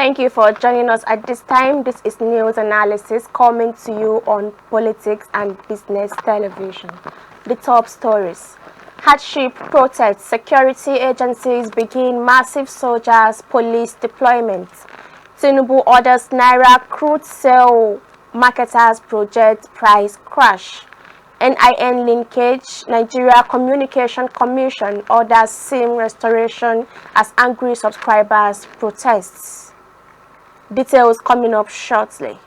Thank you for joining us at this time. This is news analysis coming to you on Politics and Business Television. The top stories. Hardship protests. Security agencies begin massive soldiers police deployment. Tinubu orders Naira crude sale marketers project price crash. NIN linkage. Nigeria Communication Commission orders SIM restoration as angry subscribers protests. Details coming up shortly.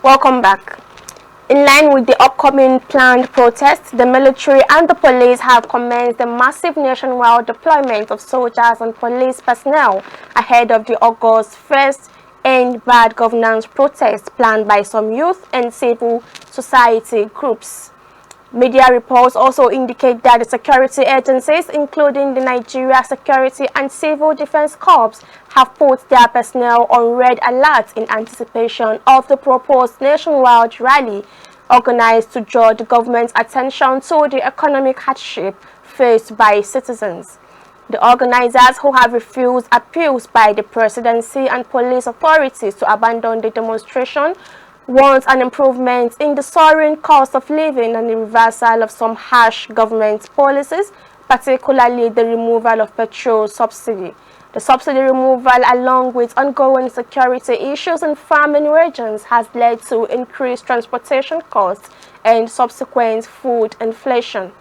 Welcome back. In line with the upcoming planned protests, the military and the police have commenced a massive nationwide deployment of soldiers and police personnel ahead of the August 1st End Bad Governance protest planned by some youth and civil society groups. Media reports also indicate that the security agencies, including the Nigeria Security and Civil Defense Corps, have put their personnel on red alert in anticipation of the proposed nationwide rally organized to draw the government's attention to the economic hardship faced by citizens. The organizers, who have refused appeals by the presidency and police authorities to abandon the demonstration, wants an improvement in the soaring cost of living and the reversal of some harsh government policies, particularly the removal of petrol subsidy. The subsidy removal, along with ongoing security issues in farming regions, has led to increased transportation costs and subsequent food inflation.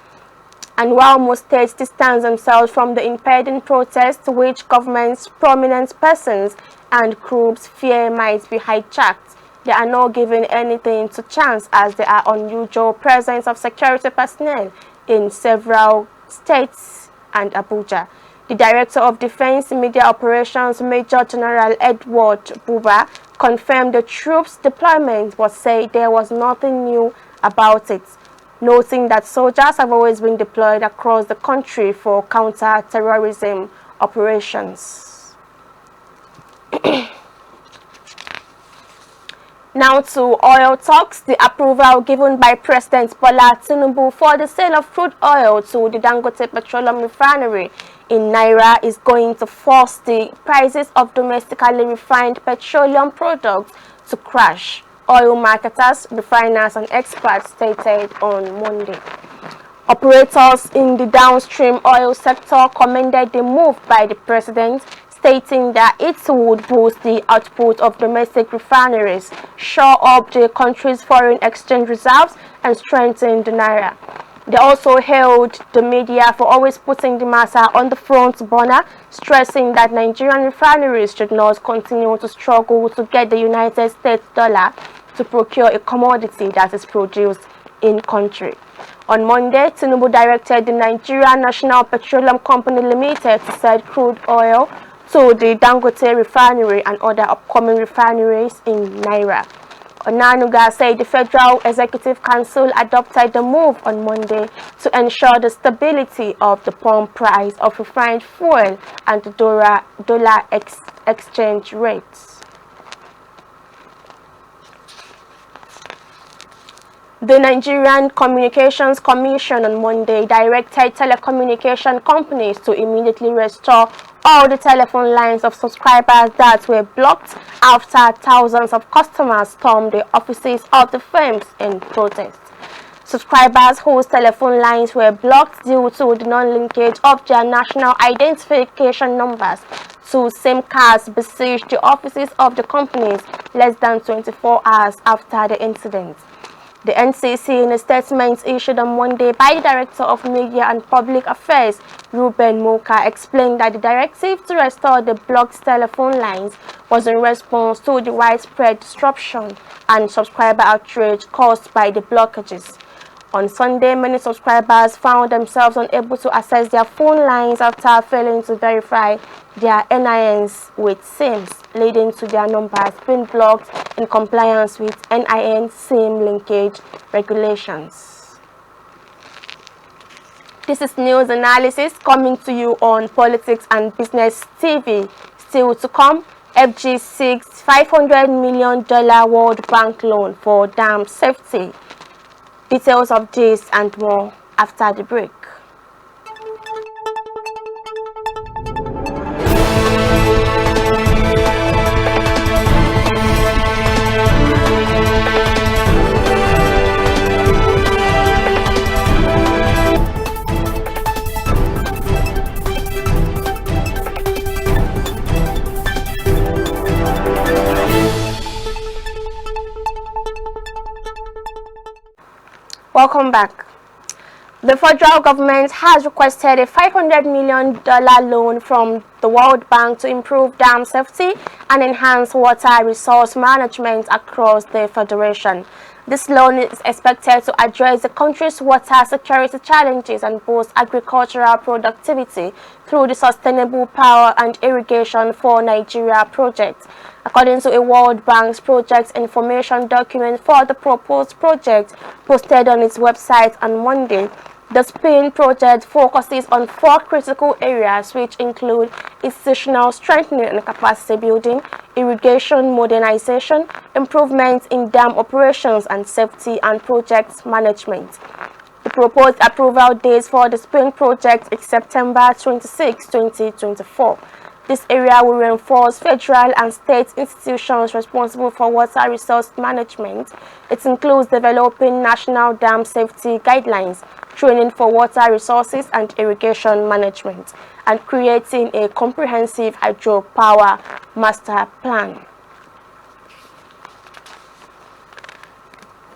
And while most states distance themselves from the impending protests, which government's prominent persons and groups fear might be hijacked, they are not giving anything to chance, as there are unusual presence of security personnel in several states and Abuja. The Director of Defense Media Operations, Major General Edward Buba, confirmed the troops' deployment but said there was nothing new about it, noting that soldiers have always been deployed across the country for counter-terrorism operations. Now to oil talks. The approval given by President Bola Tinubu for the sale of crude oil to the Dangote Petroleum Refinery in Naira is going to force the prices of domestically refined petroleum products to crash, oil marketers, refiners and experts stated on Monday. Operators in the downstream oil sector commended the move by the president, stating that it would boost the output of domestic refineries, shore up the country's foreign exchange reserves, and strengthen the naira. They also hailed the media for always putting the matter on the front burner, stressing that Nigerian refineries should not continue to struggle to get the United States dollar to procure a commodity that is produced in country. On Monday, Tinubu directed the Nigeria National Petroleum Company Limited to sell crude oil to the Dangote refinery and other upcoming refineries in Naira. Onanuga said the Federal Executive Council adopted the move on Monday to ensure the stability of the pump price of refined fuel and the dollar exchange rates. The Nigerian Communications Commission on Monday directed telecommunication companies to immediately restore all the telephone lines of subscribers that were blocked after thousands of customers stormed the offices of the firms in protest. Subscribers whose telephone lines were blocked due to the non-linkage of their national identification numbers to SIM cards besieged the offices of the companies less than 24 hours after the incident. The NCC, in a statement issued on Monday by the Director of Media and Public Affairs, Ruben Moka, explained that the directive to restore the blocked telephone lines was in response to the widespread disruption and subscriber outrage caused by the blockages. On Sunday, many subscribers found themselves unable to access their phone lines after failing to verify their NINs with SIMs, leading to their numbers being blocked in compliance with NIN SIM linkage regulations. This is news analysis coming to you on Politics and Business TV. Still to come, FG seeks $500 million World Bank loan for dam safety. Details of this and more after the break. Welcome back. The federal government has requested a $500 million loan from the World Bank to improve dam safety and enhance water resource management across the federation. This loan is expected to address the country's water security challenges and boost agricultural productivity through the Sustainable Power and Irrigation for Nigeria project. According to a World Bank's project information document for the proposed project posted on its website on Monday, the SPIN project focuses on 4 critical areas, which include institutional strengthening and capacity building, irrigation modernization, improvements in dam operations and safety, and project management. The proposed approval dates for the SPIN project is September 26, 2024. This area will reinforce federal and state institutions responsible for water resource management. It includes developing national dam safety guidelines, training for water resources and irrigation management, and creating a comprehensive hydropower master plan.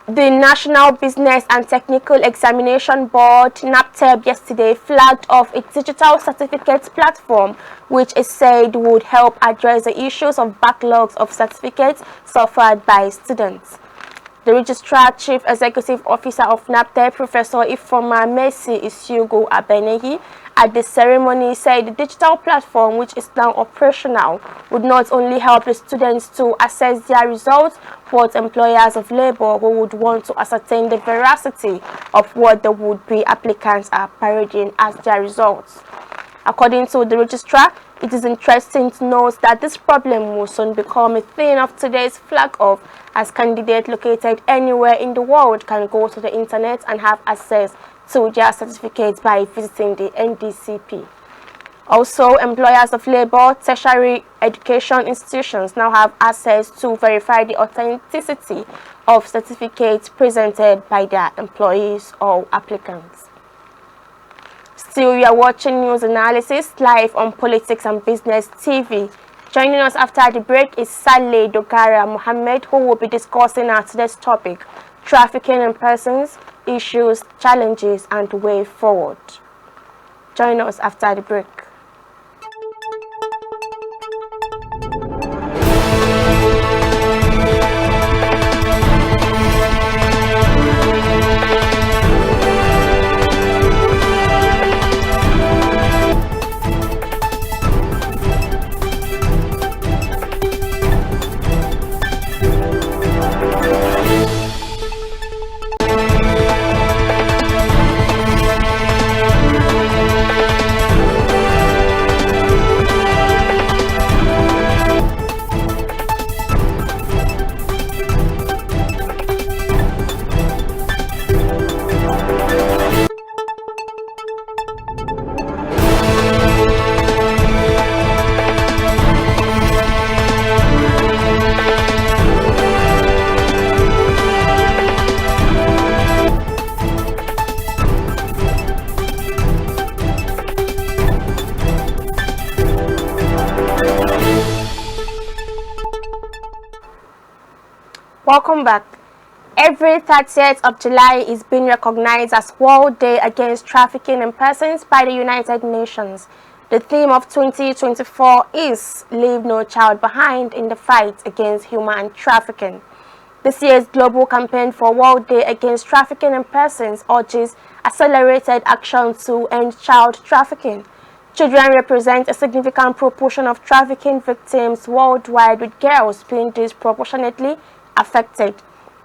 The National Business and Technical Examination Board, NABTEB, yesterday flagged off its digital certificates platform, which it said would help address the issues of backlogs of certificates suffered by students. The Registrar Chief Executive Officer of NABTEB, Professor Ifoma Messi Isugo Abenehi, at the ceremony said the digital platform, which is now operational, would not only help the students to assess their results, but employers of labor who would want to ascertain the veracity of what the would-be applicants are parading as their results. According to the registrar, it is interesting to note that this problem will soon become a thing of today's flag-off, as candidates located anywhere in the world can go to the internet and have access to their certificates by visiting the NDCP. Also, employers of labor, tertiary education institutions now have access to verify the authenticity of certificates presented by their employees or applicants. Still, you are watching news analysis live on Politics and Business TV. Joining us after the break is Saleh Dogara Mohammed, who will be discussing our today's topic: trafficking in persons, issues, challenges, and way forward. Join us after the break. Welcome back. Every 30th of July is being recognized as World Day Against Trafficking in Persons by the United Nations. The theme of 2024 is Leave No Child Behind in the Fight Against Human Trafficking. This year's global campaign for World Day Against Trafficking in Persons urges accelerated action to end child trafficking. Children represent a significant proportion of trafficking victims worldwide, with girls being disproportionately affected.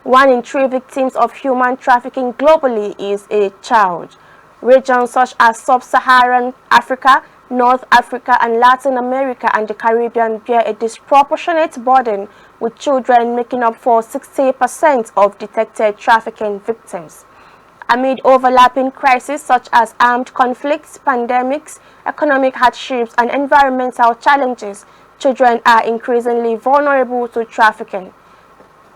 1 in 3 victims of human trafficking globally is a child. Regions such as Sub-Saharan Africa, North Africa, and Latin America and the Caribbean bear a disproportionate burden, with children making up for 60% of detected trafficking victims. Amid overlapping crises such as armed conflicts, pandemics, economic hardships, and environmental challenges, children are increasingly vulnerable to trafficking.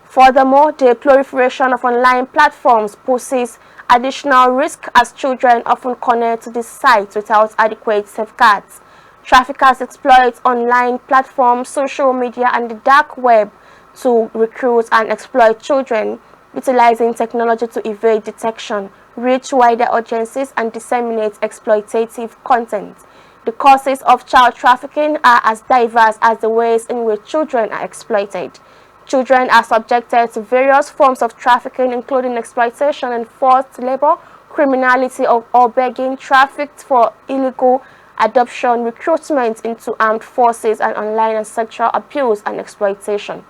Furthermore, the proliferation of online platforms poses additional risk, as children often connect to these sites without adequate safeguards. Traffickers exploit online platforms, social media, and the dark web to recruit and exploit children, utilizing technology to evade detection, reach wider audiences, and disseminate exploitative content. The causes of child trafficking are as diverse as the ways in which children are exploited. Children are subjected to various forms of trafficking, including exploitation and forced labor, criminality or begging, trafficked for illegal adoption, recruitment into armed forces, and online and sexual abuse and exploitation.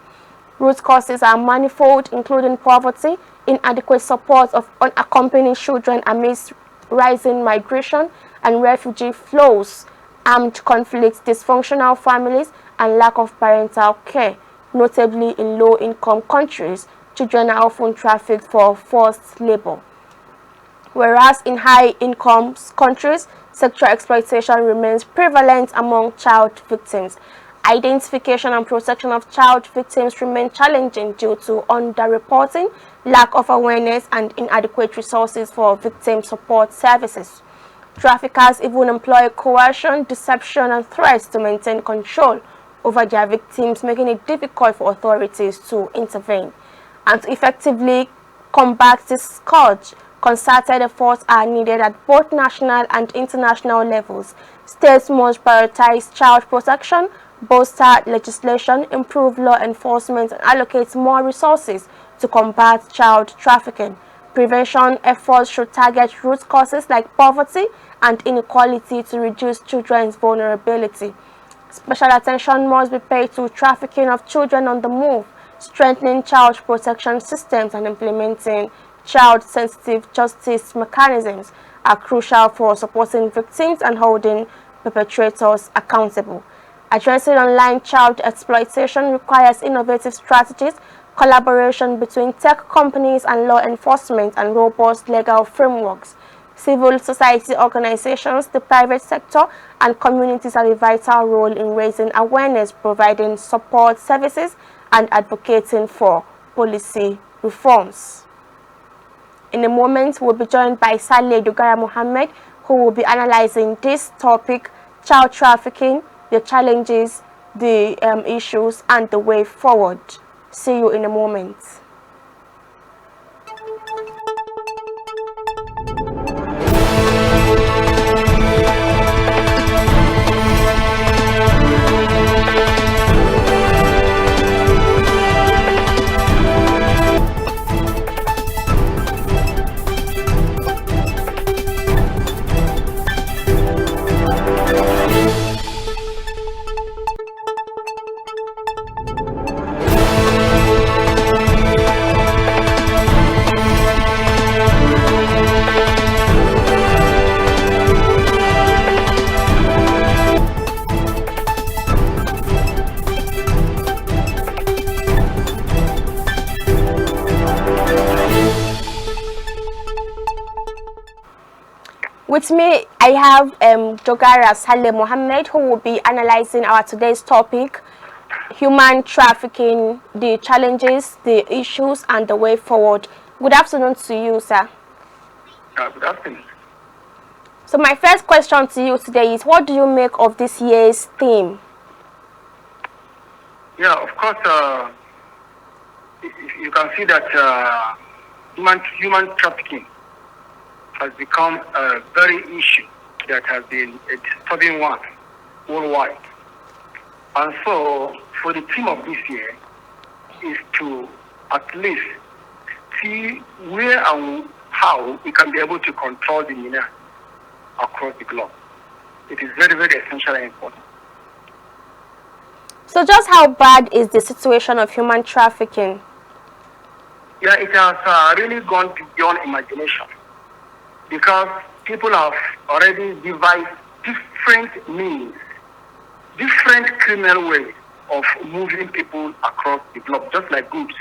Root causes are manifold, including poverty, inadequate support of unaccompanied children amidst rising migration and refugee flows, armed conflicts, dysfunctional families, and lack of parental care. Notably, in low-income countries, children are often trafficked for forced labor. Whereas in high-income countries, sexual exploitation remains prevalent among child victims. Identification and protection of child victims remain challenging due to underreporting, lack of awareness, and inadequate resources for victim support services. Traffickers even employ coercion, deception, and threats to maintain control over their victims, making it difficult for authorities to intervene. And to effectively combat this scourge, concerted efforts are needed at both national and international levels. States must prioritize child protection, bolster legislation, improve law enforcement, and allocate more resources to combat child trafficking. Prevention efforts should target root causes like poverty and inequality to reduce children's vulnerability. Special attention must be paid to trafficking of children on the move. Strengthening child protection systems and implementing child-sensitive justice mechanisms are crucial for supporting victims and holding perpetrators accountable. Addressing online child exploitation requires innovative strategies, collaboration between tech companies and law enforcement, and robust legal frameworks. Civil society organizations, the private sector, and communities have a vital role in raising awareness, providing support services, and advocating for policy reforms. In a moment, we'll be joined by Saleh Dogara Mohammed, who will be analyzing this topic, child trafficking, the challenges, the issues, and the way forward. See you in a moment. With me, I have Dogara Saleh Mohammed, who will be analyzing our today's topic, human trafficking, the challenges, the issues, and the way forward. Good afternoon to you, sir. Good afternoon. So my first question to you today is, what do you make of this year's theme? Yeah, of course, you can see that human trafficking has become a very issue that has been a disturbing one worldwide. And so, for the theme of this year is to at least see where and how we can be able to control the media across the globe. It is very, very essential and important. So just how bad is the situation of human trafficking? Yeah, it has really gone beyond imagination, because people have already devised different means, different criminal ways of moving people across the globe, just like goods.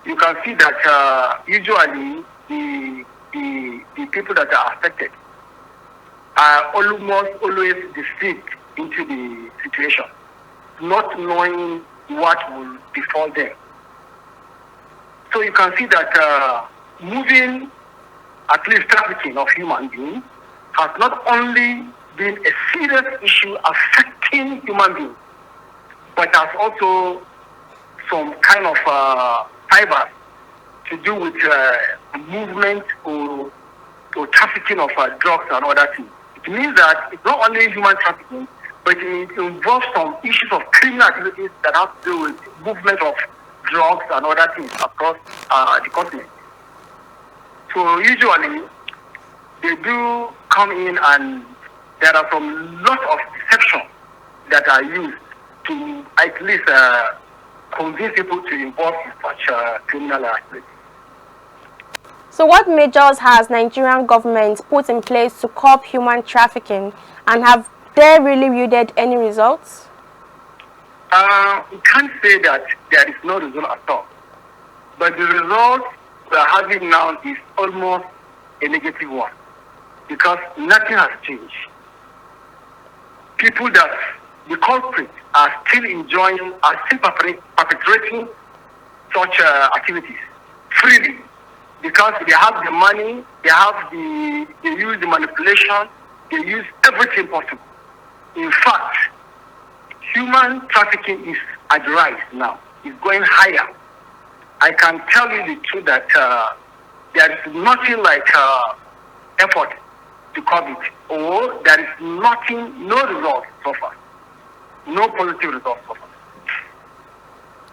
You can see that usually the people that are affected are almost always deceived into the situation, not knowing what will befall them. So you can see that moving, at least trafficking of human beings, has not only been a serious issue affecting human beings, but has also some kind of fiber to do with movement or trafficking of drugs and other things. It means that it's not only human trafficking, but it involves some issues of criminal activities that have to do with movement of drugs and other things across the continent. So usually they do come in, and there are some lots of deception that are used to at least convince people to involve in such criminal activities. So what measures has Nigerian government put in place to curb human trafficking, and have they really yielded any results? We can't say that there is no result at all, but the result we are having now is almost a negative one, because nothing has changed. People that the culprits are still perpetrating such activities freely, because they have the money, they use the manipulation, they use everything possible. In fact, human trafficking is at rise now. It's going higher. I can tell you the truth that there is nothing like effort to curb it, or there is nothing, no result so far. No positive results so far.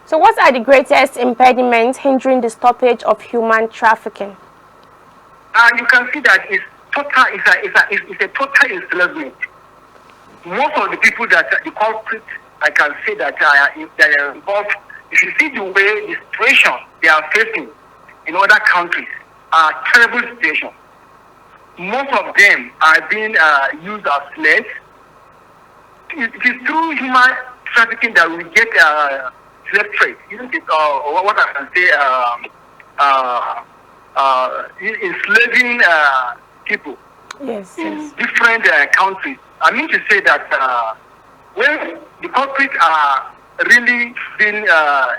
So what are the greatest impediments hindering the stoppage of human trafficking? You can see that it's a total enslavement. Most of the people that the culprits, I can say that they are involved. If you see the way the situation they are facing in other countries are terrible situations. Most of them are being used as slaves. It is through human trafficking that we get slave trade, isn't it? What I can say, enslaving people in different countries. I mean to say that when the culprits are really been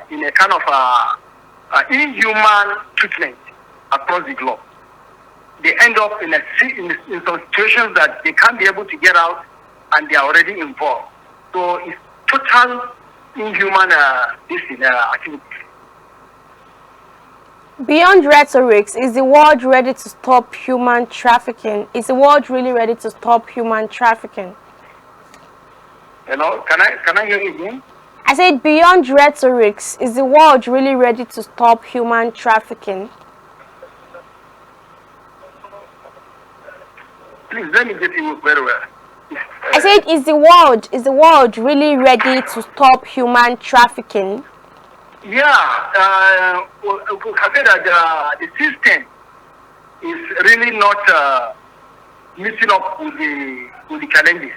in a kind of inhuman treatment across the globe, they end up in some situations that they can't be able to get out, and they are already involved. So it's total inhuman activity. Beyond rhetorics, is the world ready to stop human trafficking? Is the world really ready to stop human trafficking? Hello, can I hear you again? I said beyond rhetorics, is the world really ready to stop human trafficking? Please let me get you very well. I said, is the world really ready to stop human trafficking? Yeah, we can say that the system is really not meeting up with the challenges,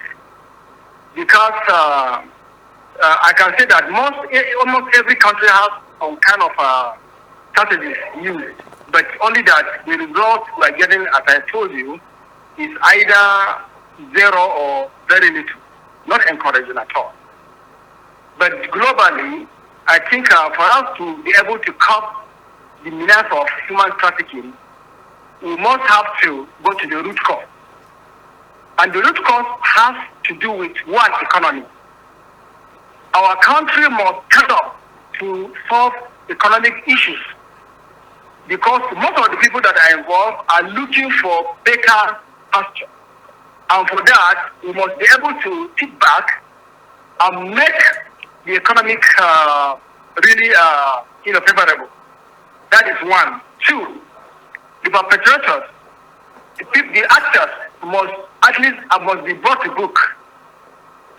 because I can say that almost every country has some kind of strategies used, but only that the result we are getting, as I told you, is either zero or very little, not encouraging at all. But globally, I think for us to be able to curb the menace of human trafficking, we must have to go to the root cause. And the root cause has to do with one, economy. Our country must stand up to solve economic issues, because most of the people that are involved are looking for better pasture. And for that, we must be able to sit back and make the economic really favorable. That is one. Two, the perpetrators, the actors must be brought to book,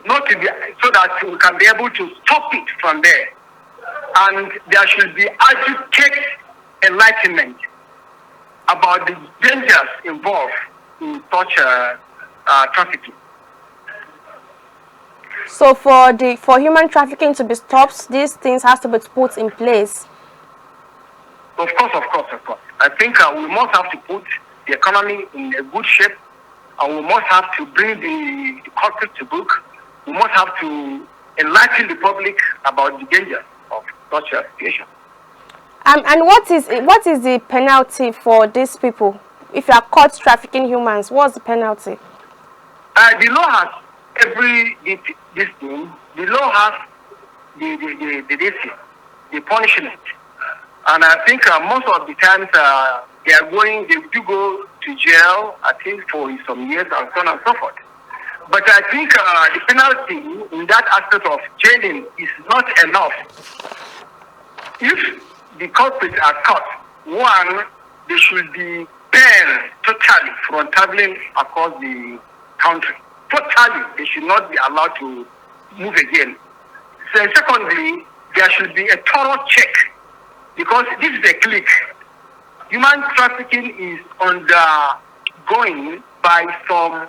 not to be, so that we can be able to stop it from there. And there should be adequate enlightenment about the dangers involved in such trafficking. So for human trafficking to be stopped, these things has to be put in place. Of course. I think we must have to put the economy in a good shape, and we must have to bring the culprit to book. We must have to enlighten the public about the dangers of such a situation. And what is the penalty for these people? If you are caught trafficking humans, what's the penalty? The law has this thing. The law has the punishment. And I think most of the times they do go to jail, I think, for some years and so on and so forth. But I think the penalty in that aspect of jailing is not enough. If the culprits are caught, one, they should be banned totally from traveling across the country. Totally, they should not be allowed to move again. So secondly, there should be a thorough check, because this is a clique. Human trafficking is undergoing by some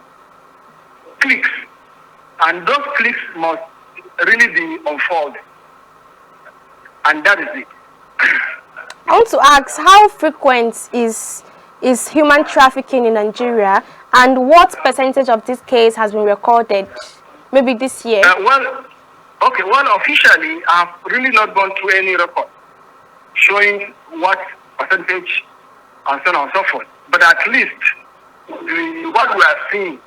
cliques, and those cliques must really be unfolded. And that is it. I want to ask, how frequent is human trafficking in Nigeria, and what percentage of this case has been recorded, maybe this year? Well, officially, I have really not gone through any record showing what percentage and so on and so forth. But at least what we are seeing,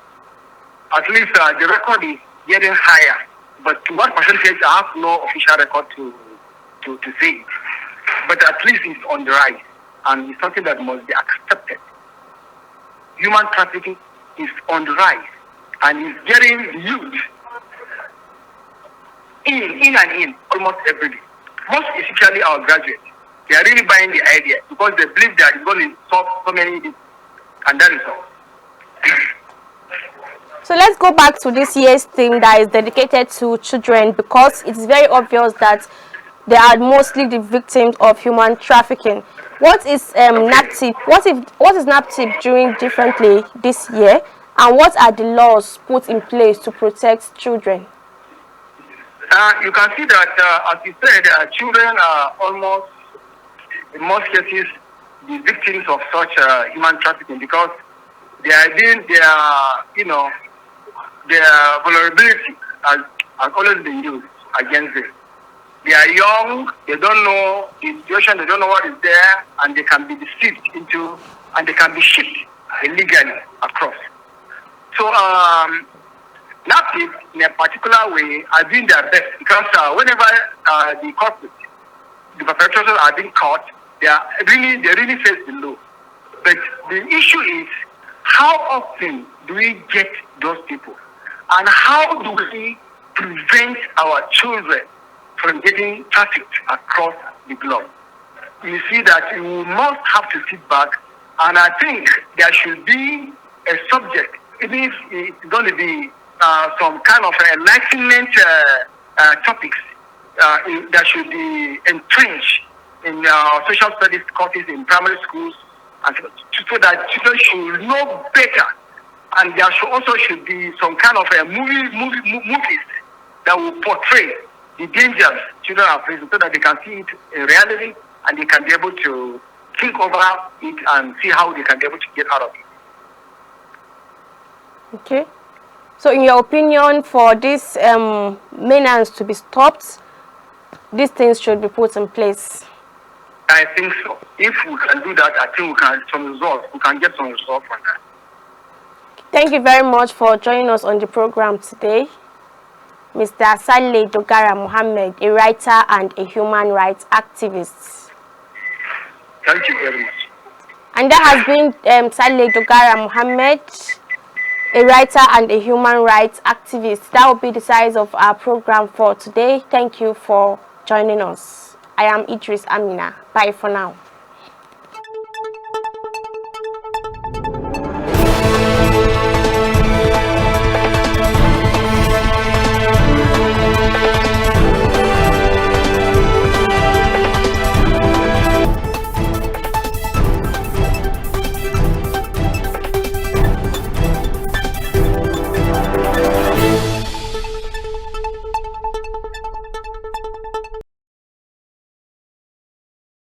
at least the record is getting higher. But to what percentage, I have no official record to say. But at least it's on the rise, and it's something that must be accepted. Human trafficking is on the rise, and it's getting youth in almost every day. Most especially our graduates. They are really buying the idea because they believe that it's going to solve so many things, and that is all. So let's go back to this year's theme that is dedicated to children, because it's very obvious that they are mostly the victims of human trafficking. What is NAPTIP? What is NAPTIP doing differently this year, and what are the laws put in place to protect children? You can see that, as you said, children are almost, in most cases, the victims of such human trafficking, because their vulnerability has always been used against them. They are young, they don't know the situation, they don't know what is there, and they can be deceived into, and they can be shipped illegally across. So, NAPTIP, in a particular way, are doing their best, because whenever the culprits, the perpetrators are being caught, they really face the law. But the issue is, how often do we get those people? And how do we prevent our children from getting trafficked across the globe? You see that we must have to sit back, and I think there should be a subject, even if it's going to be some kind of enlightenment topics that should be entrenched in social studies courses in primary schools, and so that children should know better. And there should be some kind of movies that will portray the dangers children are facing, so that they can see it in reality, and they can be able to think over it and see how they can be able to get out of it. Okay. So in your opinion, for this menace to be stopped, these things should be put in place? I think so. If we can do that, I think we can get some results from that. Thank you very much for joining us on the program today, Mr. Saleh Dogara Mohammed, a writer and a human rights activist. Thank you very much. And that has been Saleh Dogara Mohammed, a writer and a human rights activist. That will be the size of our program for today. Thank you for joining us. I am Idris Amina. Bye for now.